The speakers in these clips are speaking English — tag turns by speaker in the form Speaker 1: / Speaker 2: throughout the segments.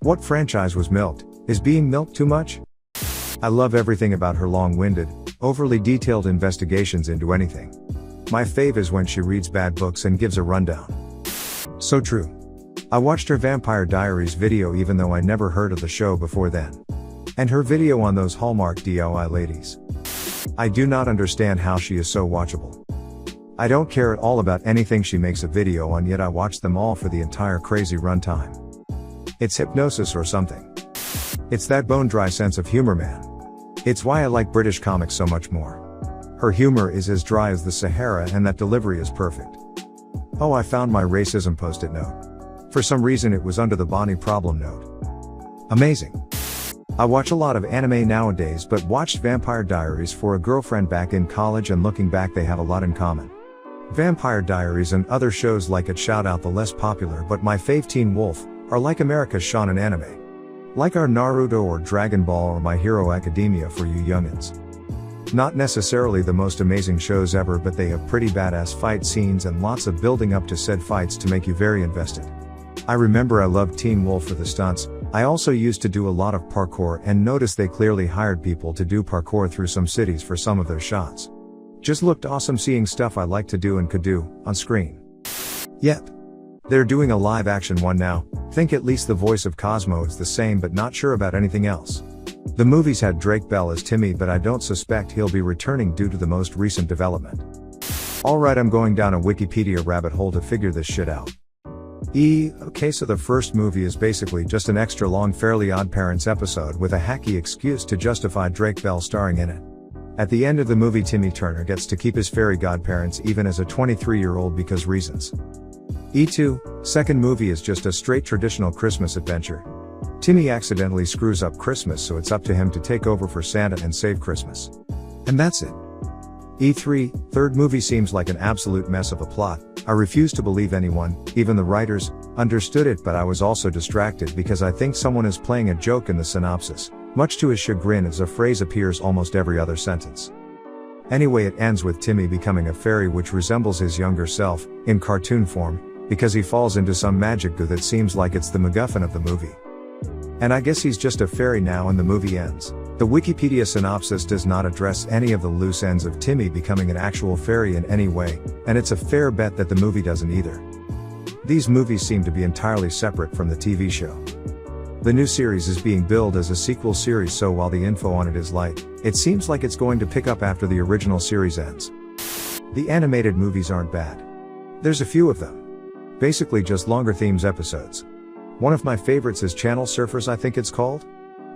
Speaker 1: What franchise was milked? Is being milked too much? I love everything about her long-winded, overly detailed investigations into anything. My fave is when she reads bad books and gives a rundown. So true. I watched her Vampire Diaries video even though I never heard of the show before then. And her video on those Hallmark DIY ladies. I do not understand how she is so watchable. I don't care at all about anything she makes a video on, yet I watch them all for the entire crazy runtime. It's hypnosis or something. It's that bone-dry sense of humor, man. It's why I like British comics so much more. Her humor is as dry as the Sahara and that delivery is perfect. Oh, I found my racism post-it note. For some reason it was under the Bonnie problem note. Amazing. I watch a lot of anime nowadays, but watched Vampire Diaries for a girlfriend back in college, and looking back they have a lot in common. Vampire Diaries and other shows like it, shout out the less popular but my fave Teen Wolf, are like America's shonen anime. Like our Naruto or Dragon Ball or My Hero Academia for you youngins. Not necessarily the most amazing shows ever, but they have pretty badass fight scenes and lots of building up to said fights to make you very invested. I remember I loved Teen Wolf for the stunts. I also used to do a lot of parkour and noticed they clearly hired people to do parkour through some cities for some of their shots. Just looked awesome seeing stuff I like to do and could do, on screen. Yep. They're doing a live action one now. Think at least the voice of Cosmo is the same, but not sure about anything else. The movies had Drake Bell as Timmy, but I don't suspect he'll be returning due to the most recent development. Alright, I'm going down a Wikipedia rabbit hole to figure this shit out. Okay, so the first movie is basically just an extra long Fairly Odd Parents episode with a hacky excuse to justify Drake Bell starring in it. At the end of the movie, Timmy Turner gets to keep his fairy godparents even as a 23-year-old because reasons. E2, second movie is just a straight traditional Christmas adventure. Timmy accidentally screws up Christmas, so it's up to him to take over for Santa and save Christmas. And that's it. E3, third movie seems like an absolute mess of a plot. I refuse to believe anyone, even the writers, understood it, but I was also distracted because I think someone is playing a joke in the synopsis, much to his chagrin as a phrase appears almost every other sentence. Anyway, it ends with Timmy becoming a fairy which resembles his younger self, in cartoon form, because he falls into some magic goo that seems like it's the MacGuffin of the movie. And I guess he's just a fairy now and the movie ends. The Wikipedia synopsis does not address any of the loose ends of Timmy becoming an actual fairy in any way, and it's a fair bet that the movie doesn't either. These movies seem to be entirely separate from the TV show. The new series is being billed as a sequel series, so while the info on it is light, it seems like it's going to pick up after the original series ends. The animated movies aren't bad. There's a few of them. Basically just longer themes episodes. One of my favorites is Channel Surfers, I think it's called,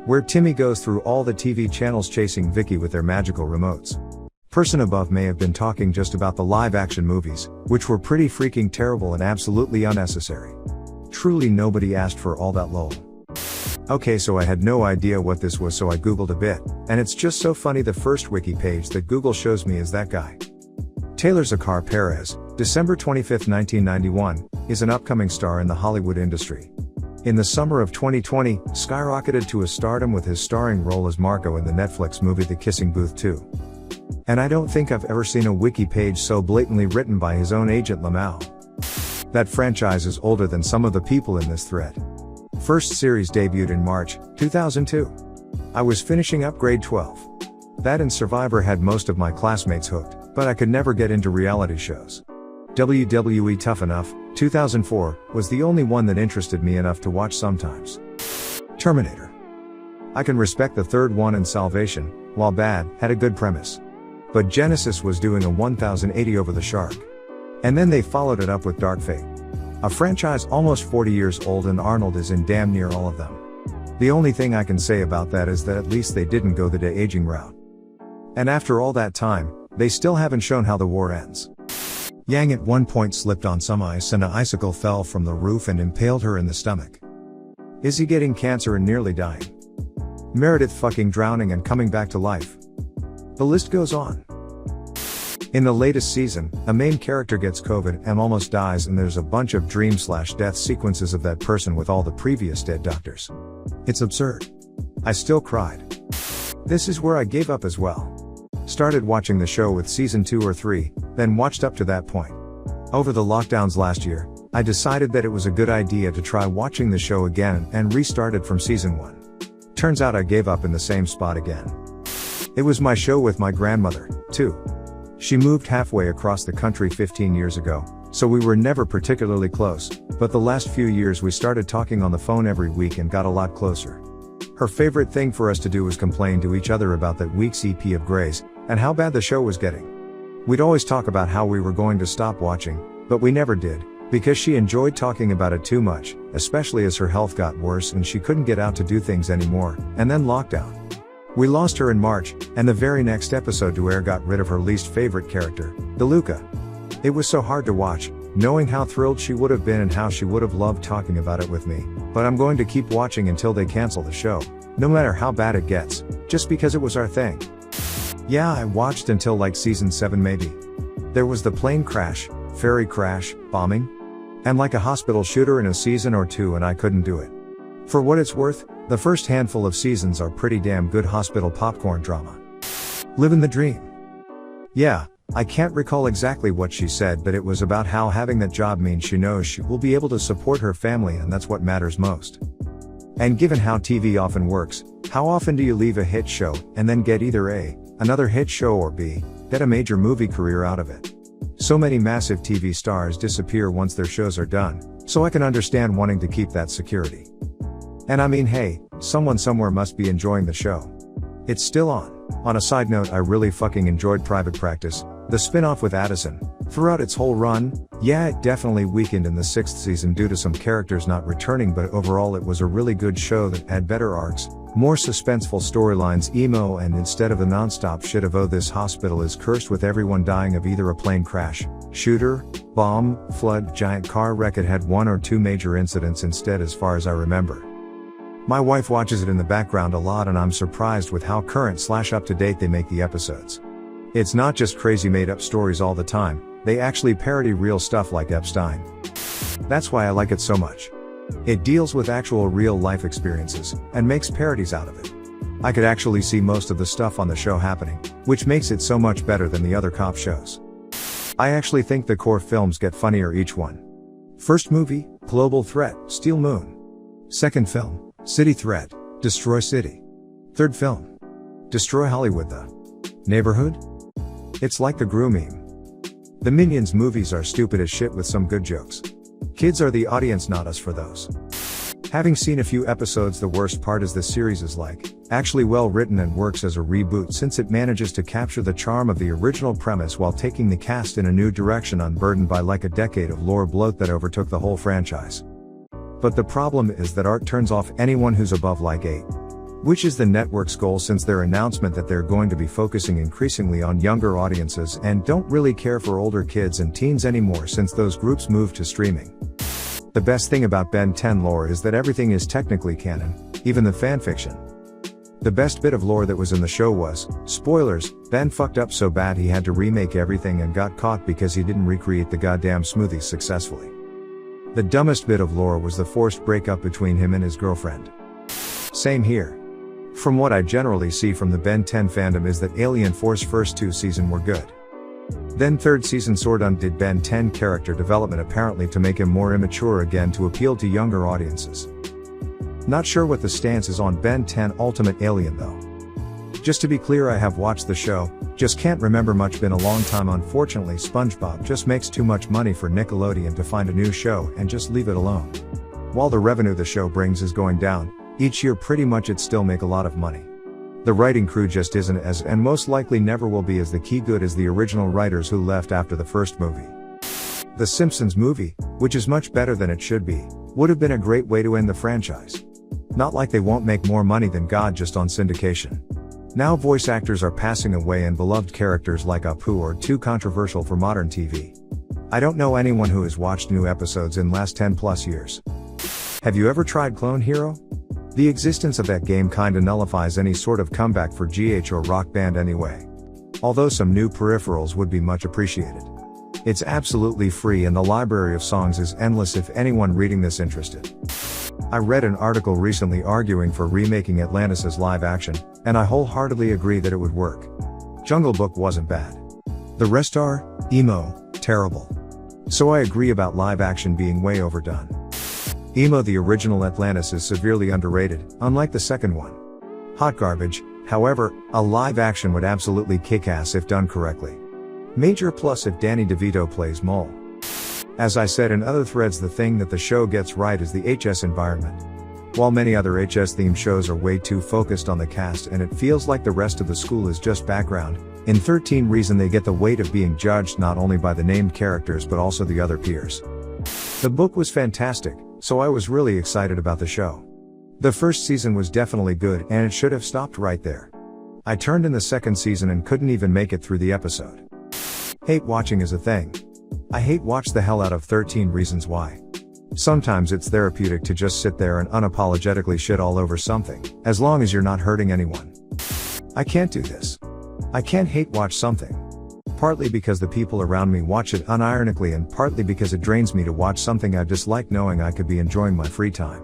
Speaker 1: where Timmy goes through all the TV channels chasing Vicky with their magical remotes. Person above may have been talking just about the live action movies, which were pretty freaking terrible and absolutely unnecessary. Truly nobody asked for all that lol. Okay, so I had no idea what this was, so I googled a bit, and it's just so funny. The first wiki page that Google shows me is that guy. Taylor Zakar Perez, December 25, 1991, is an upcoming star in the Hollywood industry. In the summer of 2020, skyrocketed to a stardom with his starring role as Marco in the Netflix movie The Kissing Booth 2. And I don't think I've ever seen a wiki page so blatantly written by his own agent Lamau. That franchise is older than some of the people in this thread. First series debuted in March 2002. I was finishing up grade 12. That and Survivor had most of my classmates hooked, but I could never get into reality shows. WWE Tough Enough, 2004, was the only one that interested me enough to watch sometimes. Terminator. I can respect the third one, and Salvation, while bad, had a good premise. But Genesis was doing a 1080 over the shark. And then they followed it up with Dark Fate. A franchise almost 40 years old, and Arnold is in damn near all of them. The only thing I can say about that is that at least they didn't go the de-aging route. And after all that time, they still haven't shown how the war ends. Yang at one point slipped on some ice and an icicle fell from the roof and impaled her in the stomach. Is he getting cancer and nearly dying? Meredith fucking drowning and coming back to life. The list goes on. In the latest season, a main character gets COVID and almost dies, and there's a bunch of dream/death sequences of that person with all the previous dead doctors. It's absurd. I still cried. This is where I gave up as well. Started watching the show with season 2 or 3, then watched up to that point. Over the lockdowns last year, I decided that it was a good idea to try watching the show again and restarted from season 1. Turns out I gave up in the same spot again. It was my show with my grandmother, too. She moved halfway across the country 15 years ago, so we were never particularly close, but the last few years we started talking on the phone every week and got a lot closer. Her favorite thing for us to do was complain to each other about that week's EP of Grey's, and how bad the show was getting. We'd always talk about how we were going to stop watching, but we never did, because she enjoyed talking about it too much, especially as her health got worse and she couldn't get out to do things anymore, and then lockdown. We lost her in March, and the very next episode to air got rid of her least favorite character, DeLuca. It was so hard to watch, knowing how thrilled she would have been and how she would have loved talking about it with me, but I'm going to keep watching until they cancel the show, no matter how bad it gets, just because it was our thing. Yeah, I watched until like season 7 maybe. There was the plane crash, ferry crash, bombing, and like a hospital shooter in a season or 2, and I couldn't do it. For what it's worth, the first handful of seasons are pretty damn good hospital popcorn drama. Living the dream. Yeah, I can't recall exactly what she said, but it was about how having that job means she knows she will be able to support her family, and that's what matters most. And given how TV often works, how often do you leave a hit show, and then get either A, another hit show, or B, get a major movie career out of it? So many massive TV stars disappear once their shows are done, so I can understand wanting to keep that security. And I mean, hey, someone somewhere must be enjoying the show. It's still on. On a side note, I really fucking enjoyed Private Practice, the spin-off with Addison. Throughout its whole run, yeah, it definitely weakened in the 6th season due to some characters not returning, but overall it was a really good show that had better arcs, more suspenseful storylines, emo, and instead of the non-stop shit of oh this hospital is cursed with everyone dying of either a plane crash, shooter, bomb, flood, giant car wreck, it had 1 or 2 major incidents instead as far as I remember. My wife watches it in the background a lot, and I'm surprised with how current/up-to-date they make the episodes. It's not just crazy made-up stories all the time, they actually parody real stuff like Epstein. That's why I like it so much. It deals with actual real-life experiences, and makes parodies out of it. I could actually see most of the stuff on the show happening, which makes it so much better than the other cop shows. I actually think the core films get funnier each one. First movie, Global Threat, Steel Moon. Second film, City Threat, Destroy City. Third film, Destroy Hollywood, The Neighborhood. It's like the Gru meme. The Minions movies are stupid as shit with some good jokes. Kids are the audience, not us for those. Having seen a few episodes, the worst part is this series is actually well written and works as a reboot, since it manages to capture the charm of the original premise while taking the cast in a new direction, unburdened by like a decade of lore bloat that overtook the whole franchise. But the problem is that art turns off anyone who's above like 8. Which is the network's goal since their announcement that they're going to be focusing increasingly on younger audiences and don't really care for older kids and teens anymore since those groups moved to streaming. The best thing about Ben 10 lore is that everything is technically canon, even the fanfiction. The best bit of lore that was in the show was, spoilers, Ben fucked up so bad he had to remake everything and got caught because he didn't recreate the goddamn smoothies successfully. The dumbest bit of lore was the forced breakup between him and his girlfriend. Same here. From what I generally see from the Ben 10 fandom is that Alien Force first 2 season were good. Then 3rd season sort undid Ben 10 character development apparently to make him more immature again to appeal to younger audiences. Not sure what the stance is on Ben 10 Ultimate Alien though. Just to be clear, I have watched the show, just can't remember much, been a long time. Unfortunately, SpongeBob just makes too much money for Nickelodeon to find a new show and just leave it alone. While the revenue the show brings is going down, each year pretty much it still make a lot of money. The writing crew just isn't as, and most likely never will be as the key good as the original writers who left after the first movie. The Simpsons movie, which is much better than it should be, would have been a great way to end the franchise. Not like they won't make more money than God just on syndication. Now voice actors are passing away and beloved characters like Apu are too controversial for modern TV. I don't know anyone who has watched new episodes in last 10 plus years. Have you ever tried Clone Hero? The existence of that game kinda nullifies any sort of comeback for GH or Rock Band anyway. Although some new peripherals would be much appreciated. It's absolutely free and the library of songs is endless if anyone reading this interested. I read an article recently arguing for remaking Atlantis as live action, and I wholeheartedly agree that it would work. Jungle Book wasn't bad. The rest are, emo, terrible. So I agree about live action being way overdone. Emo the original Atlantis is severely underrated, unlike the second one. Hot garbage, however, a live action would absolutely kick ass if done correctly. Major plus if Danny DeVito plays Mole. As I said in other threads, the thing that the show gets right is the HS environment. While many other HS themed shows are way too focused on the cast and it feels like the rest of the school is just background, in 13 Reasons they get the weight of being judged not only by the named characters but also the other peers. The book was fantastic, so I was really excited about the show. The first season was definitely good and it should have stopped right there. I turned in the second season and couldn't even make it through the episode. Hate watching is a thing. I hate watch the hell out of 13 Reasons Why. Sometimes it's therapeutic to just sit there and unapologetically shit all over something, as long as you're not hurting anyone. I can't do this. I can't hate watch something. Partly because the people around me watch it unironically and partly because it drains me to watch something I dislike knowing I could be enjoying my free time.